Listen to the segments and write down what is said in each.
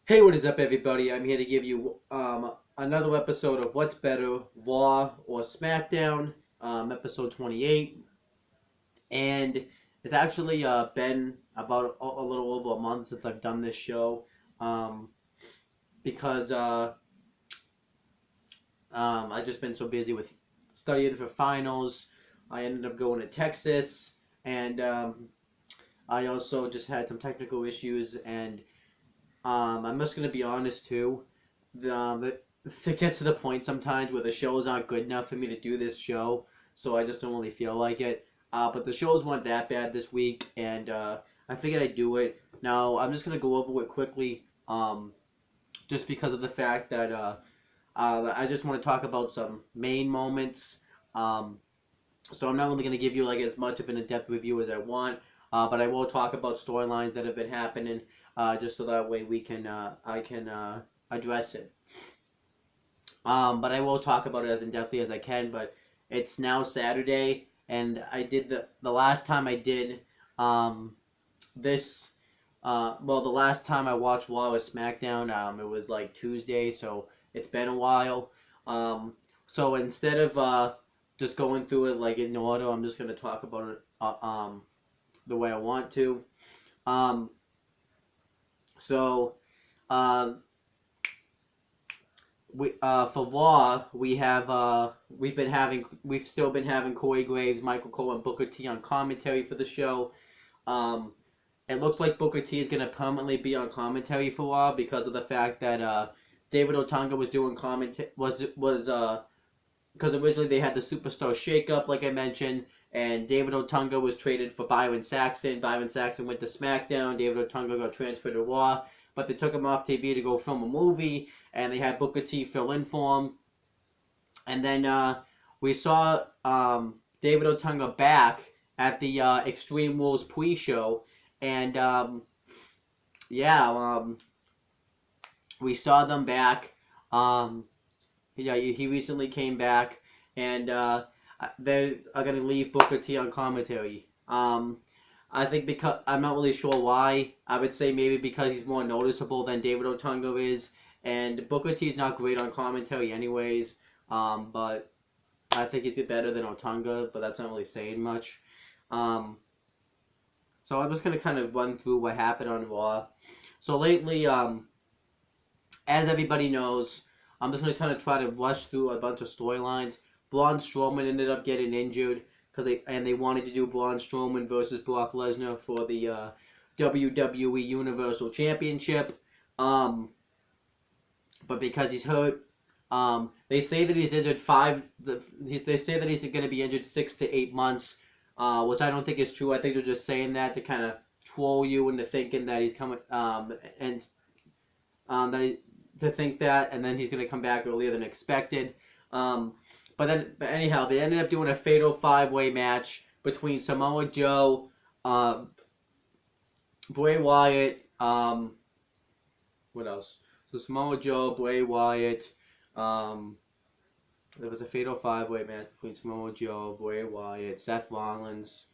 Hey, what is up, everybody? I'm here to give you another episode of What's Better, Raw or Smackdown, episode 28. And it's actually been about a little over a month since I've done this show um, because I've just been so busy with studying for finals. I ended up going to Texas, and I also just had some technical issues, and I'm just gonna be honest too. The it gets to the point sometimes where the shows aren't good enough for me to do this show, so I just don't really feel like it. But the shows weren't that bad this week, and I figured I'd do it. Now I'm just gonna go over it quickly, just because of the fact that I just want to talk about some main moments. Um, so I'm not only gonna give you like as much of an in-depth review as I want, but I will talk about storylines that have been happening, just so that way we can I can address it. But I will talk about it as in depthly as I can. But it's now Saturday, and I did the last time I did this. Well, the last time I watched Raw was SmackDown. It was like Tuesday, so it's been a while. So instead of just going through it like in order, I'm just gonna talk about it the way I want to. Um, so uh, we for Raw we've still been having Corey Graves, Michael Cole, and Booker T on commentary for the show. Um, it looks like Booker T is gonna permanently be on commentary for Raw because of the fact that David Otunga was doing commentary was because originally they had the Superstar shakeup like I mentioned, and David Otunga was traded for Byron Saxton. Byron Saxton went to SmackDown. David Otunga got transferred to Raw, but they took him off TV to go film a movie, and they had Booker T fill in for him. And then we saw David Otunga back at the Extreme Rules pre-show, and yeah, we saw them back. Um, yeah, he recently came back, and they are gonna leave Booker T on commentary. I think because I'm not really sure why. I would say maybe because he's more noticeable than David Otunga is, and Booker T is not great on commentary anyways. But I think he's better than Otunga, but that's not really saying much. Um, so I'm just gonna kind of run through what happened on Raw. So lately, as everybody knows, I'm just gonna kind of try to rush through a bunch of storylines. Braun Strowman ended up getting injured because they wanted to do Braun Strowman versus Brock Lesnar for the WWE Universal Championship. Um, but because he's hurt, they say that he's injured They say that he's going to be injured 6 to 8 months, which I don't think is true. I think they're just saying that to kind of troll you into thinking that he's coming, and that he, to think that, and then he's going to come back earlier than expected. Um, but anyhow, they ended up doing a fatal five-way match between Samoa Joe, uh, Bray Wyatt, what else? So Samoa Joe, Bray Wyatt. Um, there was a fatal five-way match between Samoa Joe, Bray Wyatt, Seth Rollins,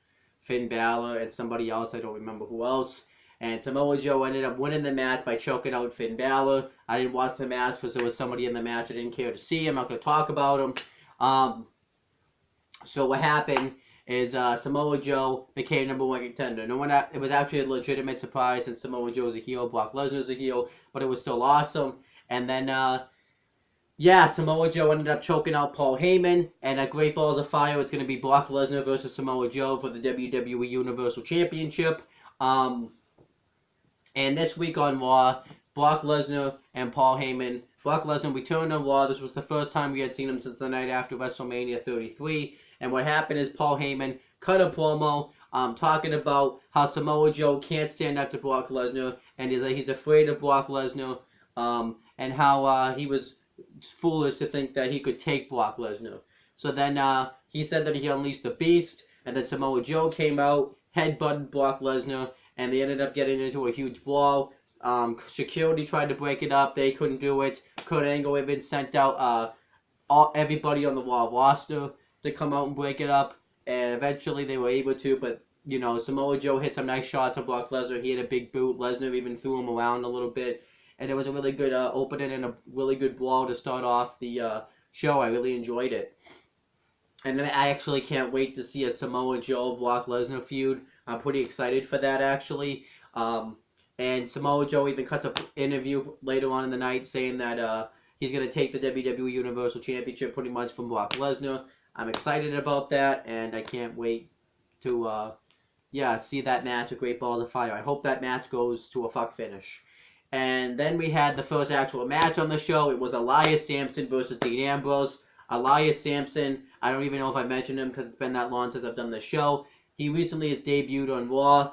Finn Balor, and somebody else. I don't remember who else. And Samoa Joe ended up winning the match by choking out Finn Balor. I didn't watch the match because there was somebody in the match I didn't care to see. I'm not going to talk about him. So what happened is Samoa Joe became number one contender. No one. It was actually a legitimate surprise since Samoa Joe is a heel, Brock Lesnar is a heel, but it was still awesome. And then yeah, Samoa Joe ended up choking out Paul Heyman, and at Great Balls of Fire, it's going to be Brock Lesnar versus Samoa Joe for the WWE Universal Championship. Um, and this week on Raw, Brock Lesnar and Paul Heyman. Brock Lesnar returned on Raw. This was the first time we had seen him since the night after WrestleMania 33. And what happened is Paul Heyman cut a promo talking about how Samoa Joe can't stand up to Brock Lesnar, and he's afraid of Brock Lesnar, and how he was foolish to think that he could take Brock Lesnar. So then he said that he unleashed the beast, and then Samoa Joe came out, headbutted Brock Lesnar, and they ended up getting into a huge brawl. Security tried to break it up. They couldn't do it. Kurt Angle even sent out everybody on the Raw roster to come out and break it up. And eventually they were able to, but you know, Samoa Joe hit some nice shots on Brock Lesnar. He had a big boot. Lesnar even threw him around a little bit. and it was a really good opening and a really good brawl to start off the show. I really enjoyed it. And I actually can't wait to see a Samoa Joe Brock Lesnar feud. I'm pretty excited for that, actually. And Samoa Joe even cuts an interview later on in the night saying that he's going to take the WWE Universal Championship pretty much from Brock Lesnar. I'm excited about that, and I can't wait to see that match at Great Balls of Fire. I hope that match goes to a fuck finish. And then we had the first actual match on the show. It was Elias Sampson versus Dean Ambrose. Elias Sampson, I don't even know if I mentioned him because it's been that long since I've done the show. He recently has debuted on Raw.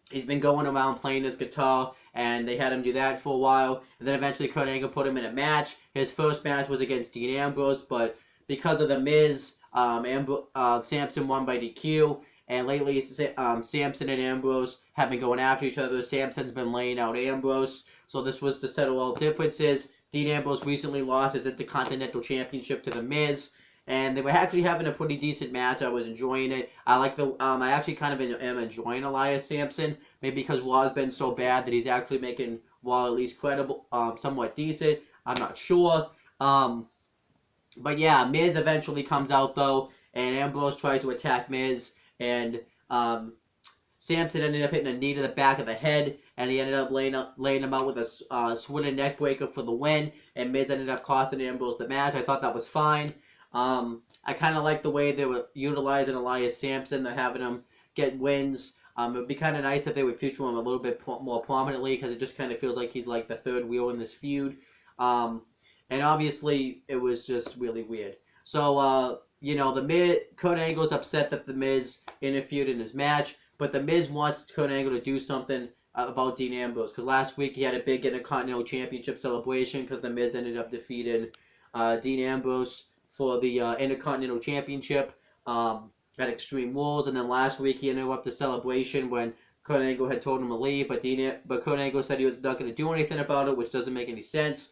He's been going around playing his guitar, and they had him do that for a while. And then eventually Kurt Angle put him in a match. His first match was against Dean Ambrose, but because of The Miz, Sampson won by DQ. And lately, Sampson and Ambrose have been going after each other. Sampson's been laying out Ambrose. So this was to settle all differences. Dean Ambrose recently lost his Intercontinental Championship to The Miz. And they were actually having a pretty decent match. I was enjoying it. I actually kind of am enjoying Elias Sampson. Maybe because Raw has been so bad that he's actually making Raw at least credible, somewhat decent. I'm not sure. But yeah, Miz eventually comes out though. And Ambrose tries to attack Miz. And Sampson ended up hitting a knee to the back of the head, and he ended up laying him out with a swinging neck breaker for the win, and Miz ended up costing Ambrose the match. I thought that was fine. I kind of like the way they were utilizing Elias Sampson. They're having him get wins. It would be kind of nice if they would feature him a little bit more prominently, because it just kind of feels like he's like the third wheel in this feud. And obviously, it was just really weird. So, the Miz, Kurt Angle's upset that The Miz interfered in his match, but The Miz wants Kurt Angle to do something about Dean Ambrose, because last week he had a big Intercontinental Championship celebration because The Miz ended up defeating Dean Ambrose for the Intercontinental Championship at Extreme Rules, and then last week he interrupted the celebration when Kurt Angle had told him to leave, but Kurt Angle said he was not going to do anything about it, which doesn't make any sense.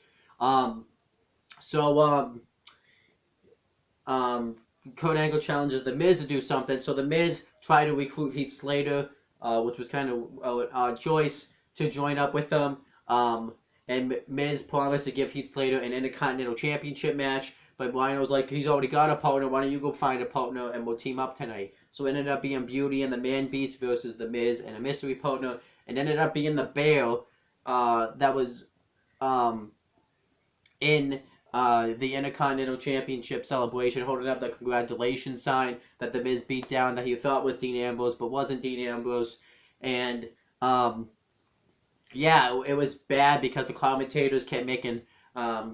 Kurt Angle challenges The Miz to do something, so The Miz tried to recruit Heath Slater, which was kind of an odd choice, to join up with them. And Miz promised to give Heath Slater an Intercontinental Championship match, but Rhino was like, he's already got a partner, why don't you go find a partner and we'll team up tonight. So it ended up being Beauty and the Man Beast versus The Miz and a mystery partner, and ended up being the Bear that was in the Intercontinental Championship celebration, holding up the congratulations sign that The Miz beat down that he thought was Dean Ambrose, but wasn't Dean Ambrose. And it was bad because the commentators kept making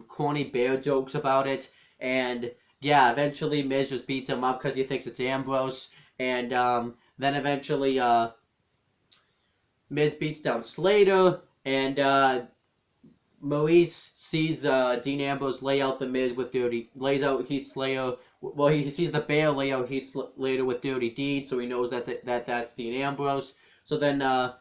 corny bear jokes about it. And eventually Miz just beats him up because he thinks it's Ambrose. And then eventually Miz beats down Slater, and Maurice sees Dean Ambrose lay out The Miz with lays out Heath Slater. Well, he sees the Bear lay out Heath Slater with Dirty Deed, so he knows that's Dean Ambrose. So then the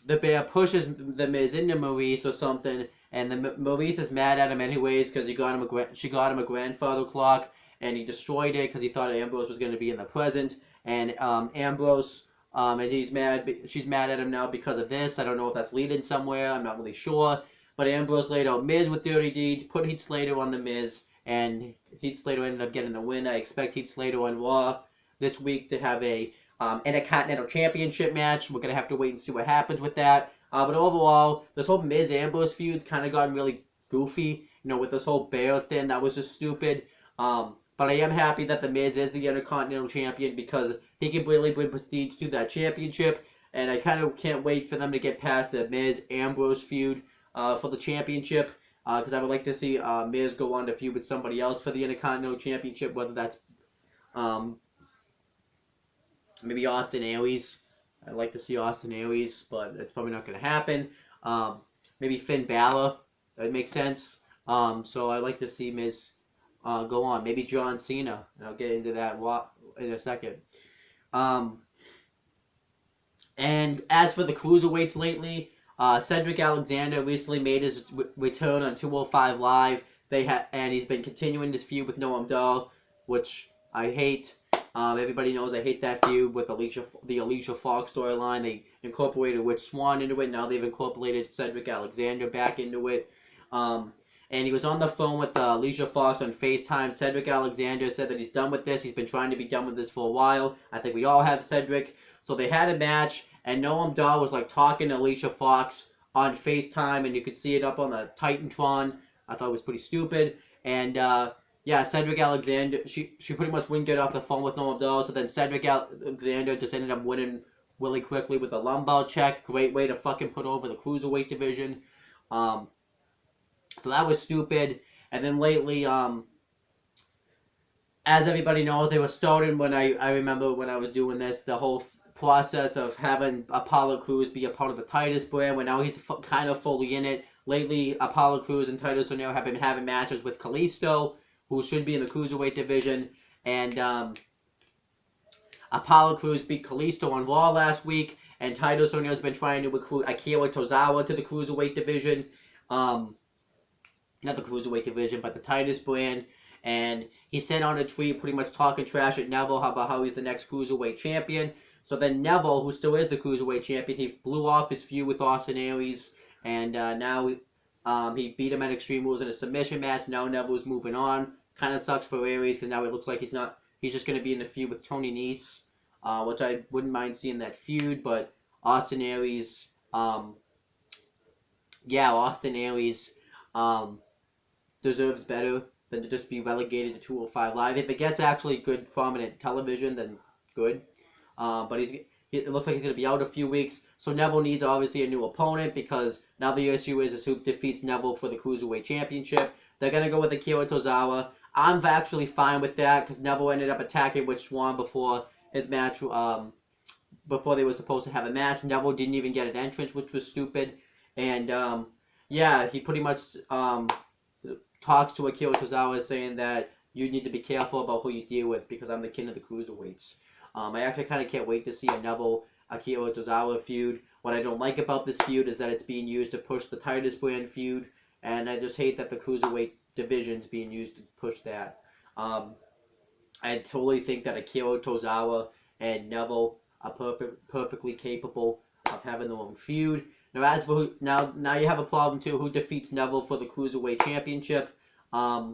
Bear pushes The Miz into Maurice or something, and Maurice is mad at him anyways because she got him a grandfather clock, and he destroyed it because he thought Ambrose was going to be in the present, and Ambrose. And she's mad at him now because of this. I don't know if that's leading somewhere. I'm not really sure. But Ambrose laid out Miz with Dirty Deeds, put Heath Slater on The Miz, and Heath Slater ended up getting the win. I expect Heath Slater on Raw this week to have a Intercontinental Championship match. We're going to have to wait and see what happens with that. But overall, this whole Miz-Ambrose feud's kind of gotten really goofy. With this whole Bear thing, that was just stupid. But I am happy that The Miz is the Intercontinental Champion because he can really bring prestige to that championship. And I kind of can't wait for them to get past the Miz-Ambrose feud for the championship. Because I would like to see Miz go on to feud with somebody else for the Intercontinental Championship, whether that's maybe Austin Aries. I'd like to see Austin Aries, but it's probably not going to happen. Maybe Finn Balor. That would make sense. So I'd like to see Miz go on. Maybe John Cena. And I'll get into that in a second. And as for the cruiserweights lately, Cedric Alexander recently made his return on 205 Live. And he's been continuing this feud with Noam Dar, which I hate. Everybody knows I hate that feud with the Alicia Fox storyline. They incorporated Rich Swann into it. Now they've incorporated Cedric Alexander back into it. Um, and he was on the phone with Alicia Fox on FaceTime. Cedric Alexander said that he's done with this. He's been trying to be done with this for a while. I think we all have Cedric. So they had a match, and Noam Dar was like talking to Alicia Fox on FaceTime, and you could see it up on the Titantron. I thought it was pretty stupid. And yeah, Cedric Alexander, she pretty much wouldn't get off the phone with Noam Dar, so then Cedric Alexander just ended up winning really quickly with a lumbar check. Great way to fucking put over the cruiserweight division. So that was stupid. And then lately, as everybody knows, they were starting when I remember when I was doing this, the whole process of having Apollo Crews be a part of the Titus brand, when now he's kind of fully in it. Lately, Apollo Crews and Titus O'Neil have been having matches with Kalisto, who should be in the Cruiserweight division, and Apollo Crews beat Kalisto on Raw last week, and Titus O'Neil's been trying to recruit Akira Tozawa to the Cruiserweight division. Not the Cruiserweight division, but the Titus brand. And he sent out a tweet pretty much talking trash at Neville about how he's the next Cruiserweight champion. So then Neville, who still is the Cruiserweight champion, he blew off his feud with Austin Aries, and now he beat him at Extreme Rules in a submission match. Now Neville's moving on. Kind of sucks for Aries because now it looks like he's just going to be in the feud with Tony Nese, which I wouldn't mind seeing that feud, but Austin Aries, Austin Aries deserves better than to just be relegated to 205 Live. If it gets actually good, prominent television, then good. But it looks like he's going to be out a few weeks. So Neville needs, obviously, a new opponent because now the issue is who defeats Neville for the Cruiserweight Championship. They're going to go with Akira Tozawa. I'm actually fine with that because Neville ended up attacking Rich Swann before his match, before they were supposed to have a match. Neville didn't even get an entrance, which was stupid. And, he pretty much talks to Akira Tozawa saying that you need to be careful about who you deal with because I'm the king of the cruiserweights. I actually kind of can't wait to see a Neville Akira Tozawa feud. What I don't like about this feud is that it's being used to push the Titus brand feud, and I just hate that the cruiserweight division's being used to push that. I totally think that Akira Tozawa and Neville are perfectly capable of having their own feud. Now, as for now you have a problem too. Who defeats Neville for the Cruiserweight Championship? I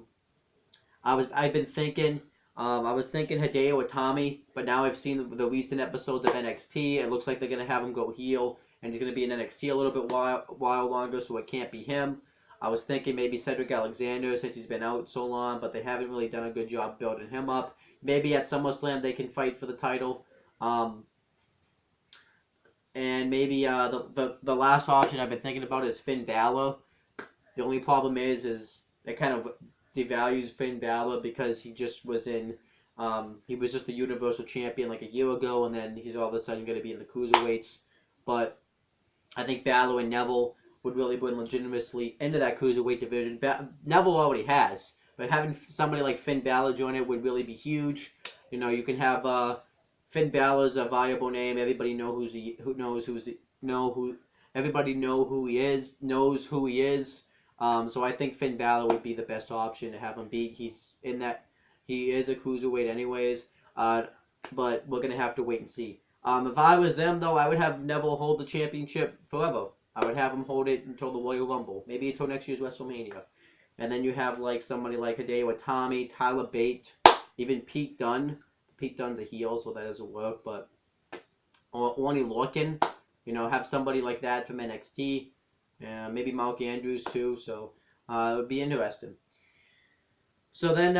was thinking Hideo Itami, but now I've seen the recent episodes of NXT. It looks like they're gonna have him go heel, and he's gonna be in NXT a little bit while longer, so it can't be him. I was thinking maybe Cedric Alexander since he's been out so long, but they haven't really done a good job building him up. Maybe at SummerSlam they can fight for the title. And maybe the last option I've been thinking about is Finn Balor. The only problem is it kind of devalues Finn Balor because he just was in, he was just the Universal Champion like a year ago, and then he's all of a sudden going to be in the Cruiserweights. But I think Balor and Neville would really bring legitimacy into that Cruiserweight division. Neville already has, but having somebody like Finn Balor join it would really be huge. You know, you can have Finn Balor's a viable name. Everybody knows everybody knows who he is. So I think Finn Balor would be the best option to have him beat. He is a cruiserweight anyways. But we're gonna have to wait and see. If I was them though, I would have Neville hold the championship forever. I would have him hold it until the Royal Rumble, maybe until next year's WrestleMania. And then you have like somebody like Hideo Itami, Tyler Bate, even Pete Dunne. Pete Dunne's a heel, so that doesn't work. But or Oney Lorcan, have somebody like that from NXT. Maybe Mark Andrews too. So it would be interesting. So then,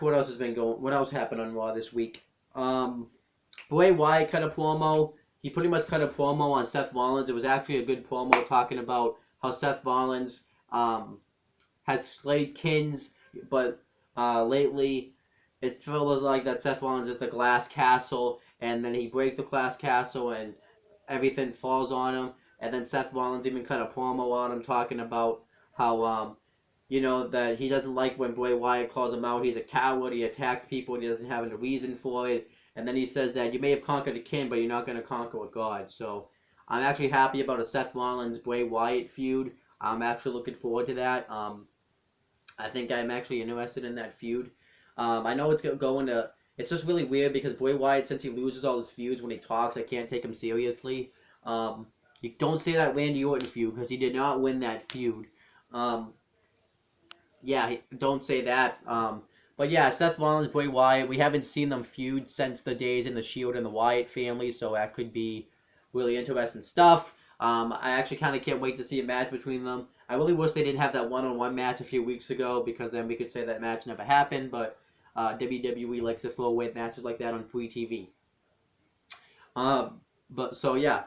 what else has been going? What else happened on Raw this week? Bray Wyatt cut a promo. He pretty much cut a promo on Seth Rollins. It was actually a good promo talking about how Seth Rollins has slayed kings, but lately it feels like that Seth Rollins is the glass castle, and then he breaks the glass castle and everything falls on him. And then Seth Rollins even cut a promo on him talking about how that he doesn't like when Bray Wyatt calls him out. He's a coward. He attacks people. And he doesn't have a reason for it. And then he says that you may have conquered a king, but you're not going to conquer a god. So I'm actually happy about a Seth Rollins Bray Wyatt feud. I'm actually looking forward to that. I think I'm actually interested in that feud. I know it's going to it's just really weird because Bray Wyatt, since he loses all his feuds when he talks, I can't take him seriously. You don't say that Randy Orton feud because he did not win that feud. Um, yeah, don't say that. But yeah, Seth Rollins, Bray Wyatt, we haven't seen them feud since the days in the Shield and the Wyatt family, so that could be really interesting stuff. I actually kind of can't wait to see a match between them. I really wish they didn't have that one-on-one match a few weeks ago because then we could say that match never happened. But WWE likes to throw away matches like that on free TV. But so yeah,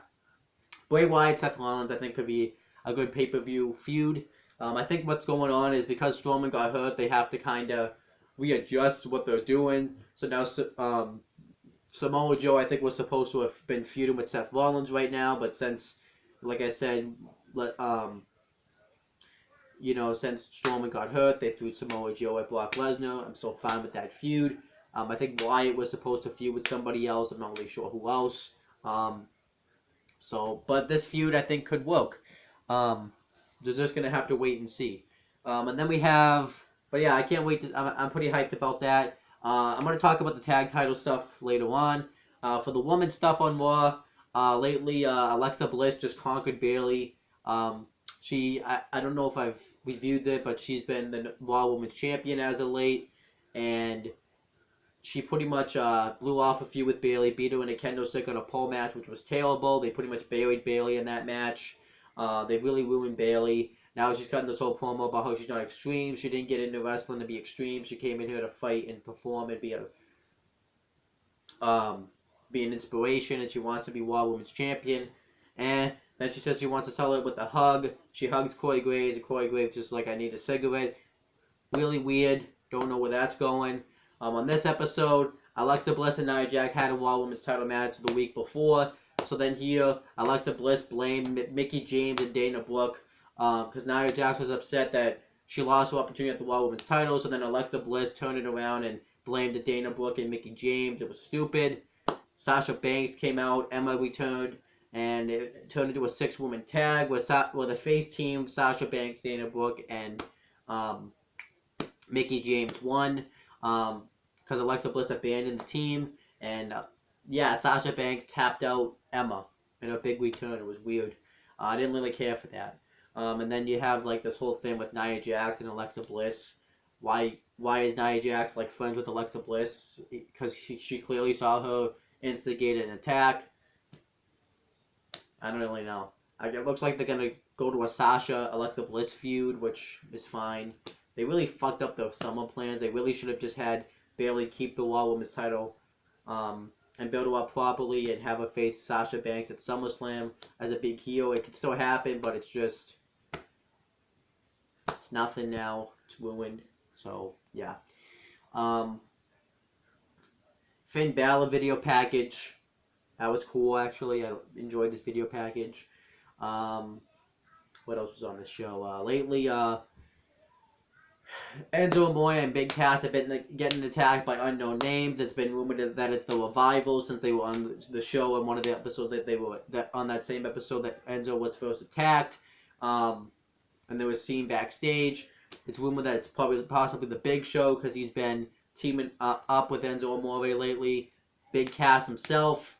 Bray Wyatt, Seth Rollins, I think could be a good pay-per-view feud. I think what's going on is because Strowman got hurt, they have to kind of readjust what they're doing. So now Samoa Joe, I think, was supposed to have been feuding with Seth Rollins right now, but since, like I said, since Strowman got hurt, they threw Samoa Joe at Brock Lesnar. I'm still fine with that feud. I think Wyatt was supposed to feud with somebody else. I'm not really sure who else. But this feud I think could work. They're just gonna have to wait and see. And then we have, but yeah, I can't wait. I'm pretty hyped about that. I'm gonna talk about the tag title stuff later on. For the woman stuff on Raw, lately Alexa Bliss just conquered Bayley. I don't know if I've reviewed it, but she's been the Raw Women's Champion as of late, and she pretty much blew off a few with Bayley, beat her in a kendo stick on a pole match, which was terrible. They pretty much buried Bayley in that match. They really ruined Bayley. Now she's cutting this whole promo about how she's not extreme. She didn't get into wrestling to be extreme. She came in here to fight and perform and be an inspiration, and she wants to be Raw Women's Champion. And then she says she wants to sell it with a hug. She hugs Corey Graves, and Corey Graves just like, I need a cigarette. Really weird. Don't know where that's going. On this episode, Alexa Bliss and Nia Jax had a Raw Women's title match the week before. So then here, Alexa Bliss blamed Mickie James and Dana Brooke because Nia Jax was upset that she lost her opportunity at the Raw Women's title. So then Alexa Bliss turned it around and blamed Dana Brooke and Mickie James. It was stupid. Sasha Banks came out. Emma returned. And it turned into a 6-woman tag with the face team, Sasha Banks, Dana Brooke, and Mickie James won because Alexa Bliss abandoned the team. And Sasha Banks tapped out Emma in a big return. It was weird. I didn't really care for that. And then you have like this whole thing with Nia Jax and Alexa Bliss. Why is Nia Jax like friends with Alexa Bliss? Because she clearly saw her instigate an attack. I don't really know. It looks like they're gonna go to a Sasha Alexa Bliss feud, which is fine. They really fucked up the summer plans. They really should have just had Bayley keep the Raw Women's title, and build her up properly and have her face Sasha Banks at SummerSlam as a big heel. It could still happen, but it's nothing now. It's ruined. So yeah. Finn Balor video package. That was cool, actually. I enjoyed this video package. What else was on the show? Lately, Enzo Amore and Big Cass have been getting attacked by unknown names. It's been rumored that it's the Revival since they were on the show in one of the episodes on that same episode that Enzo was first attacked. And they were seen backstage. It's rumored that it's possibly the Big Show because he's been teaming up with Enzo Amore lately. Big Cass himself.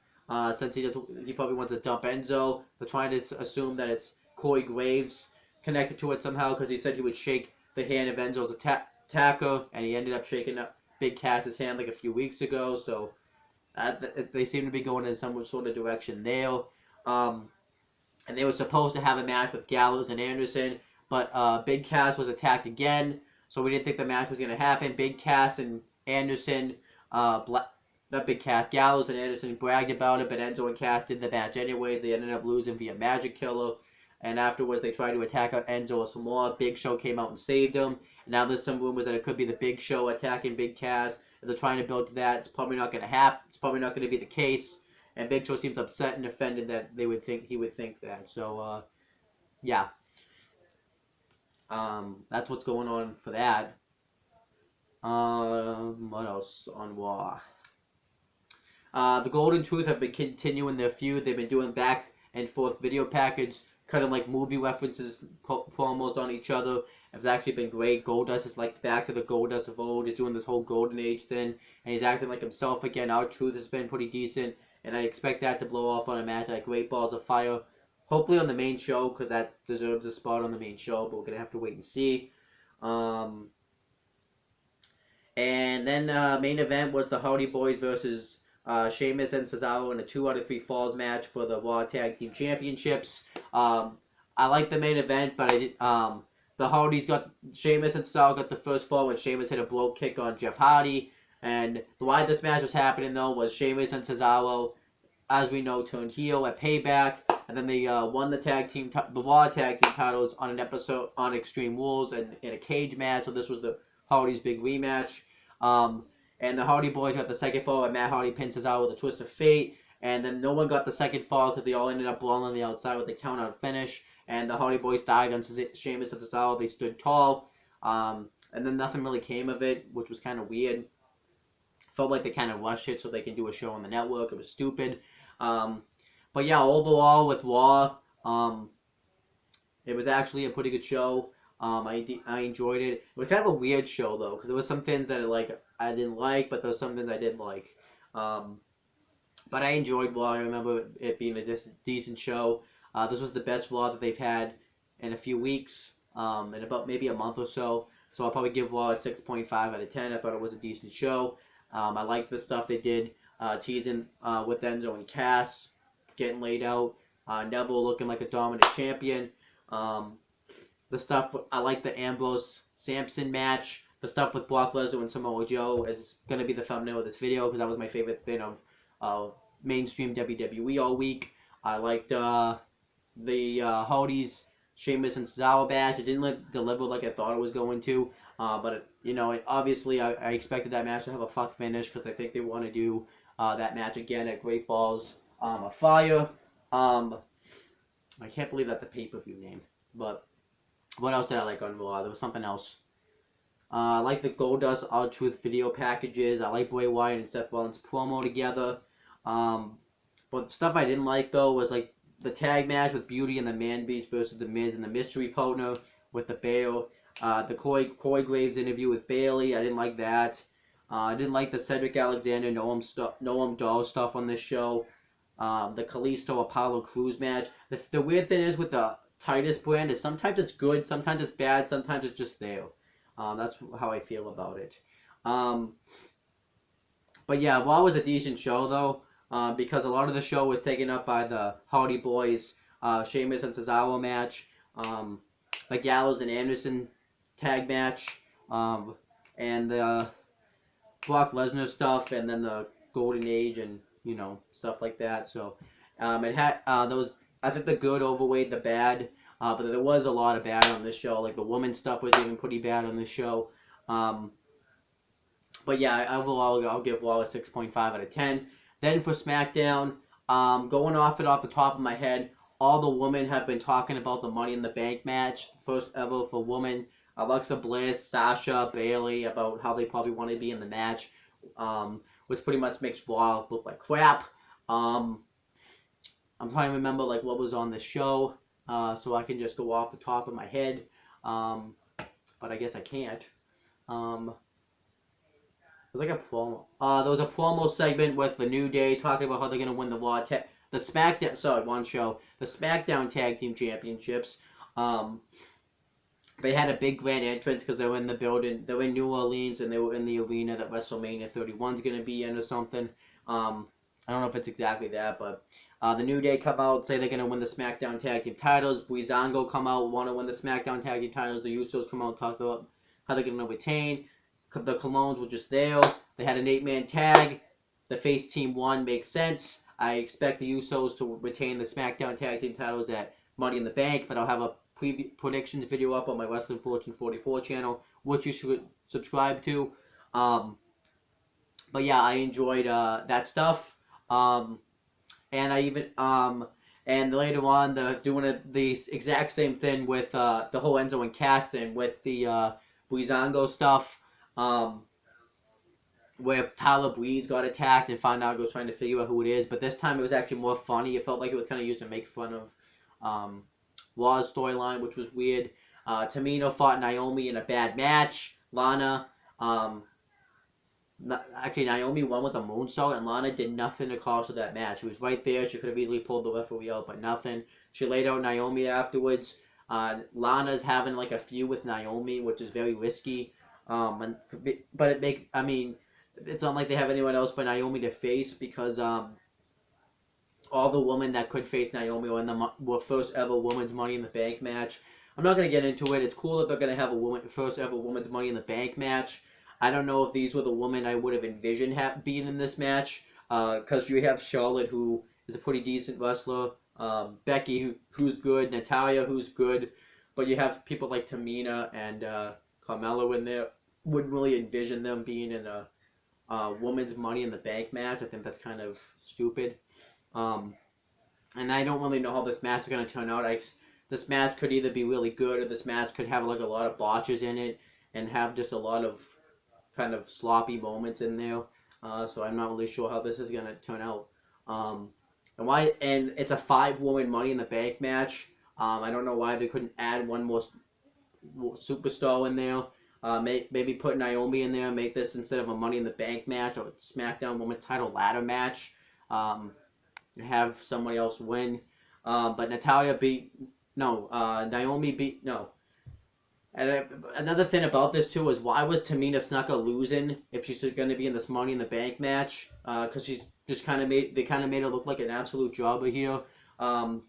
Since he probably wants to dump Enzo. They're trying to assume that it's Corey Graves connected to it somehow because he said he would shake the hand of Enzo's attacker, and he ended up shaking up Big Cass's hand like a few weeks ago. So they seem to be going in some sort of direction there. And they were supposed to have a match with Gallows and Anderson, but Big Cass was attacked again, so we didn't think the match was going to happen. Big Cass and Anderson, not Big Cass, Gallows and Anderson bragged about it, but Enzo and Cass did the match anyway. They ended up losing via Magic Killer, and afterwards they tried to attack Enzo some more. Big Show came out and saved him. And now there's some rumor that it could be the Big Show attacking Big Cass. And they're trying to build to that. It's probably not going to happen. It's probably not going to be the case. And Big Show seems upset and offended that he would think that. So yeah, that's what's going on for that. What else on Raw? The Golden Truth have been continuing their feud. They've been doing back and forth video package kind of like movie references, promos on each other. It's actually been great. Goldust is like back to the Goldust of old. He's doing this whole Golden Age thing, and he's acting like himself again. Our Truth has been pretty decent, and I expect that to blow up on a match like Great Balls of Fire. Hopefully on the main show, because that deserves a spot on the main show, but we're going to have to wait and see. Um, and then main event was the Hardy Boys versus Sheamus and Cesaro in a 2 out of 3 falls match for the Raw Tag Team Championships. I like the main event, but the Hardys got Sheamus and Cesaro got the first fall when Sheamus hit a blow kick on Jeff Hardy. And why this match was happening though was Sheamus and Cesaro, as we know, turned heel at Payback, and then they won the the Raw Tag Team titles on an episode on Extreme Rules and in a cage match. So this was the Hardys' big rematch. And the Hardy Boys got the second fall, and Matt Hardy pins Cesaro with a twist of fate. And then no one got the second fall because they all ended up brawling on the outside with the count-out finish. And the Hardy Boys died on Sheamus and Cesaro. They stood tall. And then nothing really came of it, which was kind of weird. Felt like they kind of rushed it so they can do a show on the network. It was stupid. But yeah, overall with Raw, it was actually a pretty good show. I enjoyed it. It was kind of a weird show though, because there was some things that I didn't like, but there was some things I did like. But I enjoyed Raw. I remember it being a decent show. This was the best Raw that they've had in a few weeks, in about maybe a month or so. So I'll probably give Raw a 6.5 out of 10. I thought it was a decent show. I liked the stuff they did, teasing with Enzo and Cass getting laid out. Neville looking like a dominant champion. The stuff, I like the Ambrose Samson match. The stuff with Brock Lesnar and Samoa Joe is going to be the thumbnail of this video because that was my favorite thing of mainstream WWE all week. I liked the Hardys, Sheamus and Cesaro match. It didn't deliver like I thought it was going to. But obviously I expected that match to have a fuck finish because I think they want to do that match again at Great Balls of Fire. I can't believe that's the pay-per-view name. But what else did I like on Raw? There was something else. I like the Goldust R-Truth video packages. I like Bray Wyatt and Seth Rollins promo together. But the stuff I didn't like though was like the tag match with Beauty and the Man Beast versus the Miz and the mystery partner with the Bear. The Corey Graves interview with Bayley. I didn't like that. I didn't like the Cedric Alexander Noam Dar stuff on this show. The Kalisto Apollo Crews match. The weird thing is with the Titus brand is sometimes it's good, sometimes it's bad, sometimes it's just there. That's how I feel about it. But yeah, Raw was a decent show though, because a lot of the show was taken up by the Hardy Boys, Sheamus and Cesaro match, the Gallows and Anderson tag match, and the Brock Lesnar stuff, and then the Golden Age and stuff like that. So it had those. I think the good overweighed the bad, but there was a lot of bad on this show. Like the woman stuff was even pretty bad on this show. But yeah, overall I'll give Raw a 6.5 out of 10. Then for SmackDown, going off the top of my head, all the women have been talking about the Money in the Bank match, first ever for women. Alexa Bliss, Sasha, Bayley, about how they probably want to be in the match, which pretty much makes Raw look like crap. I'm trying to remember like what was on the show, so I can just go off the top of my head, but I guess I can't. There's like a promo. There was a promo segment with the New Day talking about how they're gonna win the Raw the SmackDown. Sorry, one show. The SmackDown Tag Team Championships. They had a big grand entrance because they were in the building. They were in New Orleans and they were in the arena that WrestleMania 31 is gonna be in or something. I don't know if it's exactly that, but the New Day come out, say they're going to win the SmackDown Tag Team titles. Breezango come out, want to win the SmackDown Tag Team titles. The Usos come out, talk about how they're going to retain. The Colognes were just there. They had an 8-man tag. The face team won, makes sense. I expect the Usos to retain the SmackDown Tag Team titles at Money in the Bank, but I'll have a predictions video up on my Wrestling Fortune 44 channel, which you should subscribe to. But yeah, I enjoyed that stuff. And I even and later on they're doing the exact same thing with the whole Enzo and Cass thing with the Breezango stuff, where Tyler Breeze got attacked and Fandango was trying to figure out who it is, but this time it was actually more funny. It felt like it was kind of used to make fun of Raw's storyline, which was weird. Tamina fought Naomi in a bad match. Lana, um, actually Naomi won with a moonsault, and Lana did nothing to cause of that match. She was right there. She could have easily pulled the referee out, but nothing. She laid out Naomi afterwards. Lana's having like a feud with Naomi, which is very risky. But it makes, I mean, it's not like they have anyone else but Naomi to face because all the women that could face Naomi were in the were first ever women's Money in the Bank match. I'm not gonna get into it. It's cool that they're gonna have a first ever women's Money in the Bank match. I don't know if these were the women I would have envisioned being in this match, because you have Charlotte, who is a pretty decent wrestler, Becky, who's good, Natalia, who's good, but you have people like Tamina and Carmella in there. Wouldn't really envision them being in a women's Money in the Bank match. I think that's kind of stupid. Um, and I don't really know how this match is going to turn out. This match could either be really good, or this match could have like a lot of botches in it and have just a lot of kind of sloppy moments in there. So I'm not really sure how this is going to turn out. And it's a 5-woman Money in the Bank match. I don't know why they couldn't add one more superstar in there. Maybe put Naomi in there. Make this instead of a Money in the Bank match or Smackdown Women's Title ladder match. Have somebody else win. But Naomi beat, no. And another thing about this too is, why was Tamina Snuka losing if she's going to be in this Money in the Bank match? Because she's just they kind of made her look like an absolute jobber here. But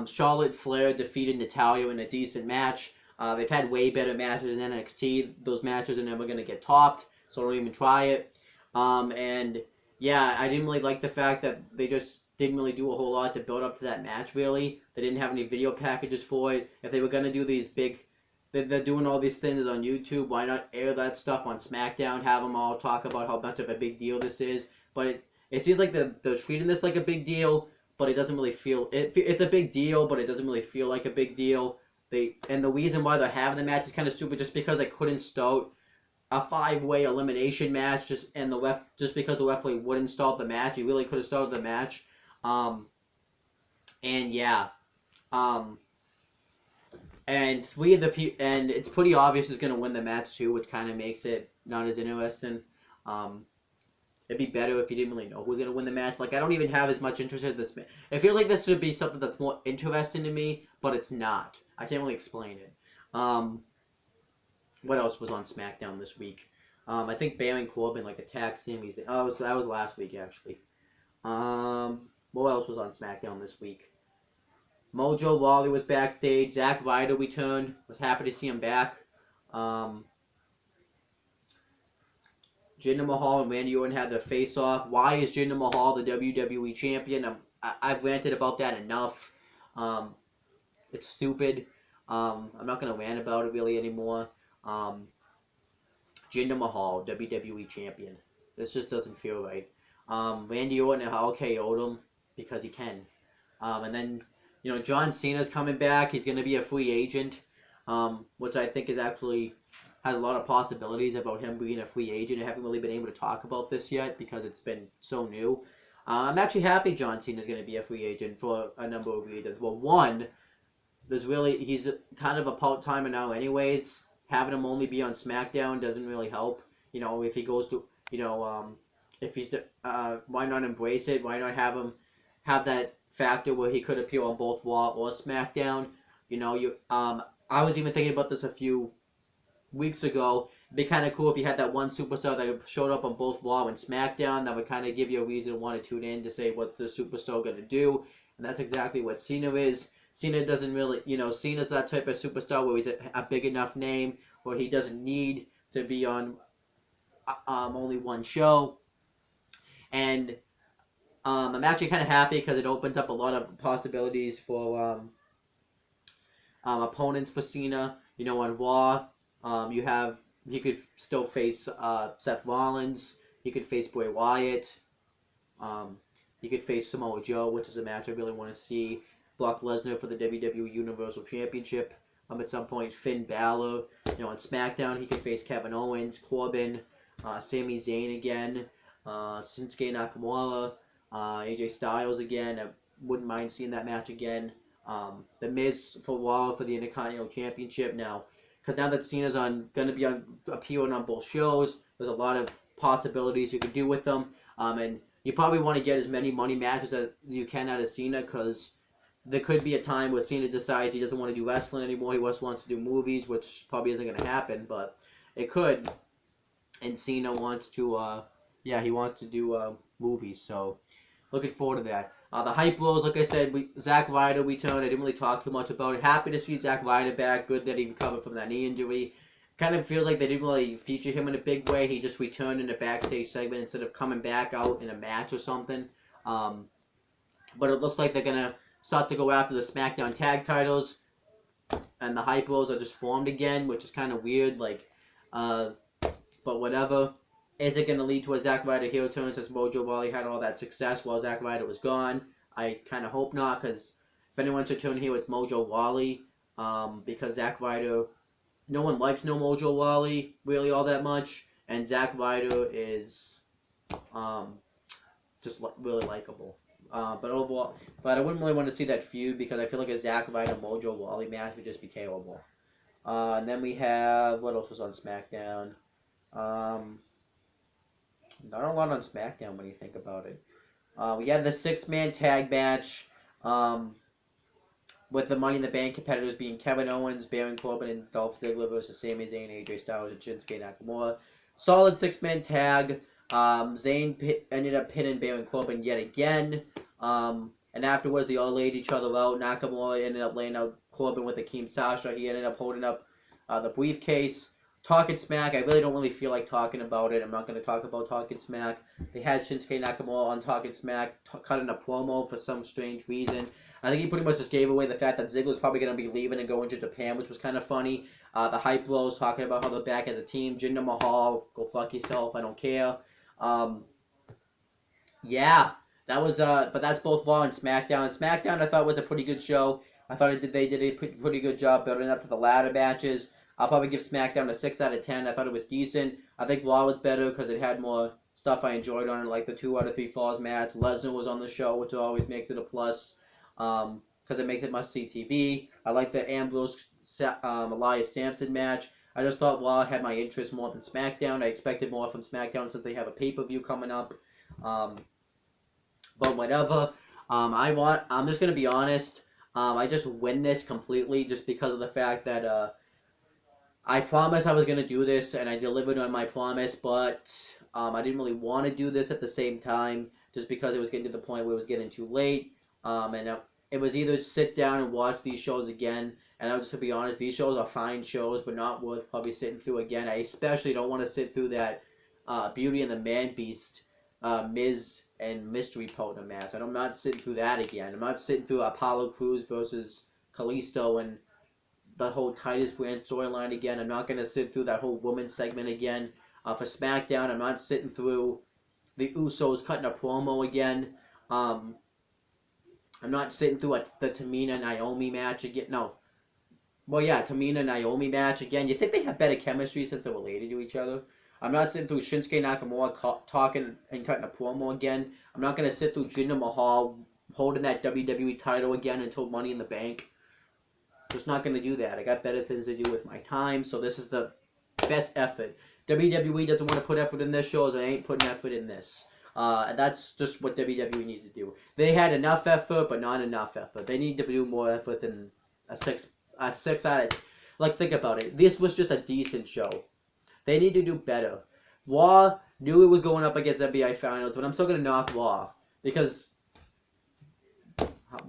Charlotte Flair defeated Natalia in a decent match. They've had way better matches in NXT. Those matches are never going to get topped, so don't even try it. And yeah, I didn't really like the fact that they just didn't really do a whole lot to build up to that match, really. They didn't have any video packages for it. If they were going to do these they're doing all these things on YouTube, why not air that stuff on SmackDown, have them all talk about how much of a big deal this is. But it seems like they're treating this like a big deal, but it doesn't really feel, it's a big deal, but it doesn't really feel like a big deal. And the reason why they're having the match is kind of stupid, just because they couldn't start a 5-way elimination match just because the referee wouldn't start the match. He really could have started the match. And yeah. And and it's pretty obvious who's going to win the match too, which kind of makes it not as interesting. It'd be better if you didn't really know who's going to win the match. Like, I don't even have as much interest in this. It feels like this should be something that's more interesting to me, but it's not. I can't really explain it. What else was on SmackDown this week? I think Baron Corbin like attacked Sami Zayn. Oh, that was last week actually. What else was on SmackDown this week? Mojo Rawley was backstage. Zack Ryder returned. Was happy to see him back. Jinder Mahal and Randy Orton had their face-off. Why is Jinder Mahal the WWE champion? I've ranted about that enough. It's stupid. I'm not going to rant about it really anymore. Jinder Mahal, WWE champion. This just doesn't feel right. Randy Orton and Hulk KO'd him because he can. And then, John Cena's coming back. He's going to be a free agent, which I think is actually has a lot of possibilities about him being a free agent. I haven't really been able to talk about this yet because it's been so new. I'm actually happy John Cena's going to be a free agent for a number of reasons. Well, one, he's kind of a part-timer now anyways. Having him only be on SmackDown doesn't really help. If he goes to, if he's, why not embrace it? Why not have him have that factor where he could appear on both Raw or SmackDown? I was even thinking about this a few weeks ago. It'd be kind of cool if you had that one superstar that showed up on both Raw and SmackDown. That would kind of give you a reason to want to tune in to say what's the superstar going to do. And that's exactly what Cena is. Cena doesn't really, Cena's that type of superstar where he's a big enough name where he doesn't need to be on only one show. And I'm actually kind of happy because it opens up a lot of possibilities for opponents for Cena. On Raw, he could still face Seth Rollins. He could face Bray Wyatt. He could face Samoa Joe, which is a match I really want to see. Brock Lesnar for the WWE Universal Championship at some point. Finn Balor. On SmackDown, he could face Kevin Owens, Corbin, Sami Zayn again, Shinsuke Nakamura, AJ Styles again. I wouldn't mind seeing that match again. The Miz for Raw for the Intercontinental Championship now. Because now that Cena's going to be appearing on both shows, there's a lot of possibilities you could do with them. And you probably want to get as many money matches as you can out of Cena, because there could be a time where Cena decides he doesn't want to do wrestling anymore. He just wants to do movies, which probably isn't going to happen, but it could. And Cena wants to, he wants to do movies. So looking forward to that. The hype blows, like I said, Zack Ryder returned. I didn't really talk too much about it. Happy to see Zack Ryder back. Good that he recovered from that knee injury. Kind of feels like they didn't really feature him in a big way. He just returned in a backstage segment instead of coming back out in a match or something. But it looks like they're going to start to go after the SmackDown tag titles. And the hype blows are just formed again, which is kind of weird. But whatever. Is it going to lead to a Zack Ryder heel turn since Mojo Rawley had all that success while Zack Ryder was gone? I kind of hope not, because if anyone should turn heel, it's Mojo Rawley. Because Zack Ryder, no one likes no Mojo Rawley really all that much, and Zack Ryder is really likable. But overall, I wouldn't really want to see that feud, because I feel like a Zack Ryder Mojo Rawley match would just be terrible. And then we have, what else was on SmackDown? Not a lot on SmackDown when you think about it. We had the 6-man tag match with the Money in the Bank competitors being Kevin Owens, Baron Corbin, and Dolph Ziggler versus Sami Zayn, AJ Styles, and Shinsuke Nakamura. Solid 6-man tag. Zayn ended up pinning Baron Corbin yet again. And afterwards, they all laid each other out. Nakamura ended up laying out Corbin with Akeem Sasha. He ended up holding up the briefcase. Talking Smack, I really don't really feel like talking about it. I'm not going to talk about Talking Smack. They had Shinsuke Nakamura on Talking Smack cutting a promo for some strange reason. I think he pretty much just gave away the fact that Ziggler's probably going to be leaving and going to Japan, which was kind of funny. The hype blows talking about how they're back as a team. Jinder Mahal, go fuck yourself, I don't care. That was, but that's both Raw and SmackDown. SmackDown I thought was a pretty good show. I thought they did a pretty good job building up to the ladder matches. I'll probably give SmackDown a 6 out of 10. I thought it was decent. I think Raw was better because it had more stuff I enjoyed on it, like the 2 out of 3 Falls match. Lesnar was on the show, which always makes it a plus because it makes it must-see TV. I like the Ambrose Elias Sampson match. I just thought Raw had my interest more than SmackDown. I expected more from SmackDown since they have a pay-per-view coming up. But whatever. I'm just going to be honest. I just win this completely just because of the fact that I promised I was going to do this, and I delivered on my promise, but I didn't really want to do this at the same time, just because it was getting to the point where it was getting too late, and it was either sit down and watch these shows again, and I was just to be honest, these shows are fine shows, but not worth probably sitting through again. I especially don't want to sit through that Beauty and the Man Beast, Miz and Mystery Partner match. I'm not sitting through that again. I'm not sitting through Apollo Crews versus Kalisto and the whole Titus Brand storyline again. I'm not going to sit through that whole woman segment again. For SmackDown, I'm not sitting through the Usos cutting a promo again. I'm not sitting through the Tamina-Naomi match again. No. Well, yeah, Tamina-Naomi match again. You think they have better chemistry since they're related to each other? I'm not sitting through Shinsuke Nakamura talking and cutting a promo again. I'm not going to sit through Jinder Mahal holding that WWE title again until Money in the Bank. Just not going to do that. I got better things to do with my time, so this is the best effort. WWE doesn't want to put effort in this show, so I ain't putting effort in this. And that's just what WWE needs to do. They had enough effort, but not enough effort. They need to do more effort than a 6 out of... Like, think about it. This was just a decent show. They need to do better. Raw knew it was going up against NBA Finals, but I'm still going to knock Raw. Because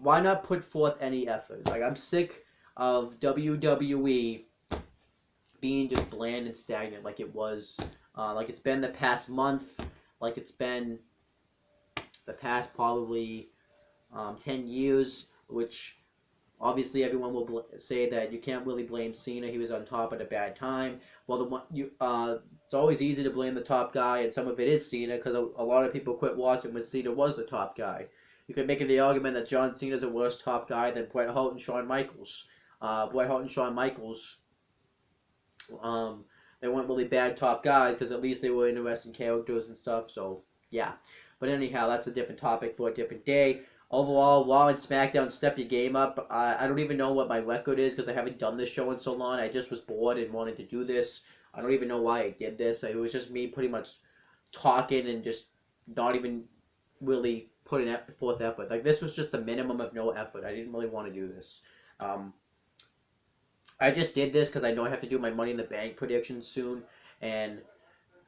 why not put forth any effort? Like, I'm sick of WWE being just bland and stagnant like it was, like it's been the past month, like it's been the past probably 10 years, which obviously everyone will say that you can't really blame Cena. He was on top at a bad time. Well, it's always easy to blame the top guy, and some of it is Cena, because a lot of people quit watching when Cena was the top guy. You could make the argument that John Cena's a worse top guy than Bret Hart and Shawn Michaels. Bret Hart and Shawn Michaels, they weren't really bad top guys because at least they were interesting characters and stuff, so yeah. But anyhow, that's a different topic for a different day. overall, Raw and SmackDown, step your game up. I don't even know what my record is because I haven't done this show in so long. I just was bored and wanted to do this. I don't even know why I did this. It was just me pretty much talking and just not even really putting forth effort. Like, this was just the minimum of no effort. I didn't really want to do this. Um, I just did this because I know I have to do my Money in the Bank predictions soon, and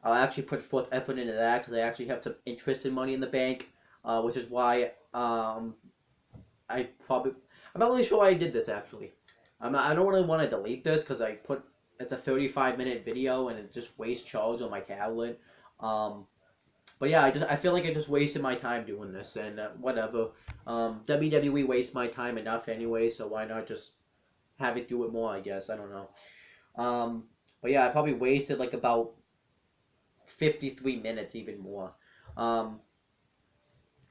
I'll actually put forth effort into that because I actually have some interest in Money in the Bank, which is why I'm not really sure why I did this actually. I don't really want to delete this because it's a 35-minute video and it just wastes charge on my tablet. Um, but yeah, I feel like I just wasted my time doing this and whatever. WWE wastes my time enough anyway, so why not just have it do it more? I guess I don't know. But yeah, I probably wasted like about 53 minutes, even more. Um,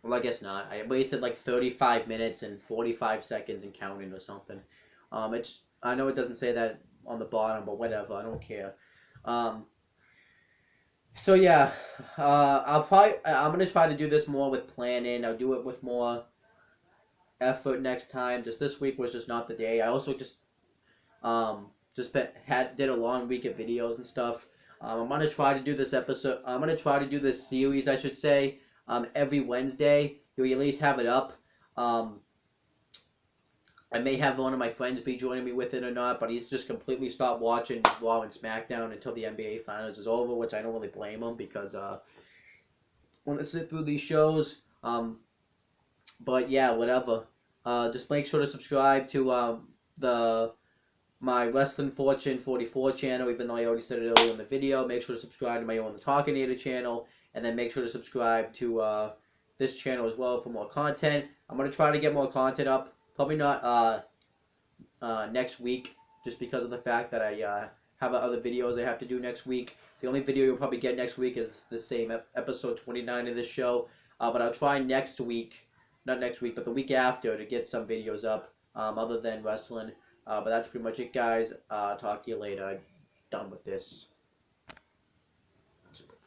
well, I guess not. I wasted like 35 minutes and 45 seconds and counting or something. I know it doesn't say that on the bottom, but whatever. I don't care. Um, so yeah, I'm gonna try to do this more with planning. I'll do it with more effort next time. Just this week was just not the day. I also did a long week of videos and stuff. I'm gonna try to do this episode. I'm gonna try to do this series, I should say, every Wednesday. You'll at least have it up. Um, I may have one of my friends be joining me with it or not, but he's just completely stopped watching Raw and SmackDown until the NBA Finals is over, which I don't really blame him because I want to sit through these shows. But yeah, whatever. Just make sure to subscribe to the my Wrestling Fortune 44 channel, even though I already said it earlier in the video. Make sure to subscribe to my own The Talkinator channel, and then make sure to subscribe to this channel as well for more content. I'm going to try to get more content up. Probably not next week, just because of the fact that I have other videos I have to do next week. The only video you'll probably get next week is the same episode 29 of this show. But I'll try next week, not next week, but the week after to get some videos up other than wrestling. But that's pretty much it, guys. Talk to you later. I'm done with this.